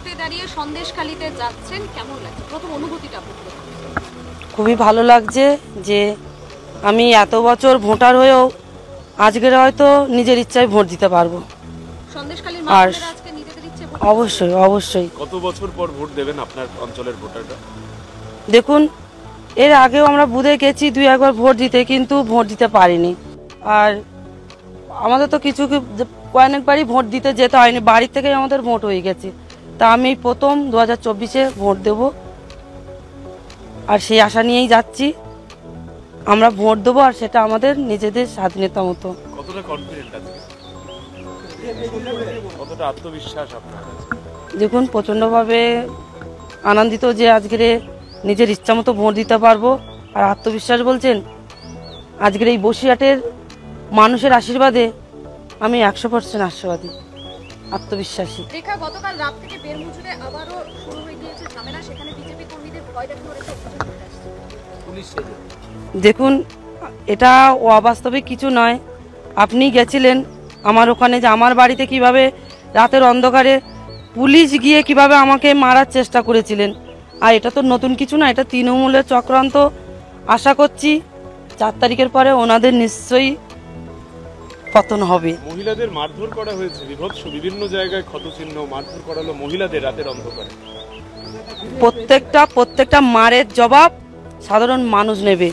ভোটে দাঁড়িয়ে সন্দেশখালীতে যাচ্ছেন, কেমন লাগছে প্রথম অনুভূতিটা? খুবই ভালো লাগছে যে আমি এত বছর ভোটার হয়েও আজকের হয়তো নিজের ইচ্ছায় ভোট দিতে পারবো। সন্দেশখালীর আর মানুষেরা আজকে নিজেদের ইচ্ছে ভোট অবশ্যই অবশ্যই। কত বছর পর ভোট দেবেন আপনার অঞ্চলের ভোটাররা? দেখুন, এর আগেও আমরা বুথে গেছি দুই একবার ভোট দিতে, কিন্তু ভোট দিতে পারিনি। আর আমাদের তো কিছু কয়েকবারই ভোট দিতে যেতে হয়নি, বাড়ির থেকেই আমাদের ভোট হয়ে গেছে। তা আমি প্রথম 2024-এ ভোট দেব, আর সেই আশা নিয়েই যাচ্ছি। আমরা ভোট দেবো, আর সেটা আমাদের নিজেদের স্বাধীনতা মতো। কতটা কনফিডেন্ট আজকে, কতটা আত্মবিশ্বাস আপনার আছে? দেখুন, প্রচণ্ডভাবে আনন্দিত যে আজকের নিজের ইচ্ছা মতো ভোট দিতে পারবো। আর আত্মবিশ্বাস বলছেন, আজকের এই বসিরহাটের মানুষের আশীর্বাদে আমি 100% আশাবাদী, আত্মবিশ্বাসী। রেখা, গতকাল রাত থেকে বেরমুজুরে আবারও শুরু হয়ে গিয়েছে ঝামেলা, সেখানে বিজেপি কর্মীদের ভয় দেখানো হয়েছে, পুলিশ। দেখুন, এটা অবাস্তবিক কিছু নয়। আপনি গেছিলেন আমার ওখানে, যে আমার বাড়িতে কিভাবে রাতের অন্ধকারে পুলিশ গিয়ে কিভাবে আমাকে মারার চেষ্টা করেছিলেন। আর এটা তো নতুন কিছু না, এটা তৃণমূলের চক্রান্ত। আশা করছি 4 তারিখের পরে ওনাদের নিশ্চয়ই পতন হবে। মহিলাদের মারধর করা হয়েছে, বিভৎস, বিভিন্ন জায়গায় ক্ষতচিহ্ন, মারধর করা হলো মহিলাদের রাতের অন্ধকারে। প্রত্যেকটা মারের জবাব সাধারণ মানুষ নেবে।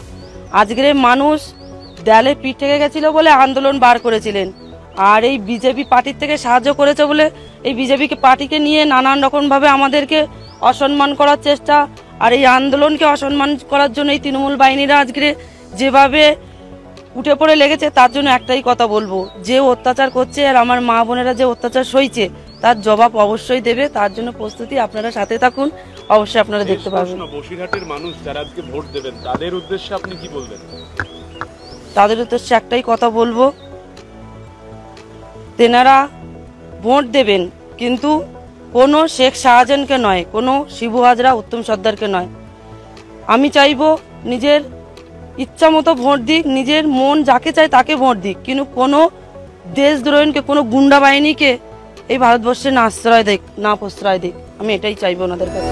আজকের মানুষ দেয়ালে পিঠ থেকে গেছিল বলে আন্দোলন বার করেছিলেন, আর এই বিজেপি পার্টির থেকে সাহায্য করেছে বলে এই বিজেপি পার্টিকে নিয়ে নানান রকমভাবে আমাদেরকে অসম্মান করার চেষ্টা, আর এই আন্দোলনকে অসম্মান করার জন্য এই তৃণমূল বাহিনীরা আজকে যেভাবে উঠে পড়ে লেগেছে, তার জন্য একটাই কথা বলবো, যে অত্যাচার করছে আর আমার মা বোনেরা যে অত্যাচার সইছে, তার জবাব অবশ্যই দেবে। তার জন্য প্রস্তুতি, আপনারা সাথে থাকুন, অবশ্যই আপনারা দেখতে পাবেন। বসিরহাটের মানুষ যারা আজকে ভোট দেবেন, তাদের উদ্দেশ্যে আপনি কি বলবেন? তাদের উদ্দেশ্যে একটাই কথা বলবো, তেনারা ভোট দেবেন, কিন্তু কোনো শেখ শাহজাহানকে নয়, কোনো শিবু হাজরা, উত্তম সর্দারকে নয়। আমি চাইবো নিজের ইচ্ছা মতো ভোট দিক, নিজের মন যাকে চায় তাকে ভোট দিক, কিন্তু কোনো দেশদ্রোহীকে, কোনো গুন্ডা বাহিনীকে এই ভারতবর্ষে না আশ্রয় দিক, না প্রশ্রয় দিক। আমি এটাই চাইবো ওনাদের কাছে।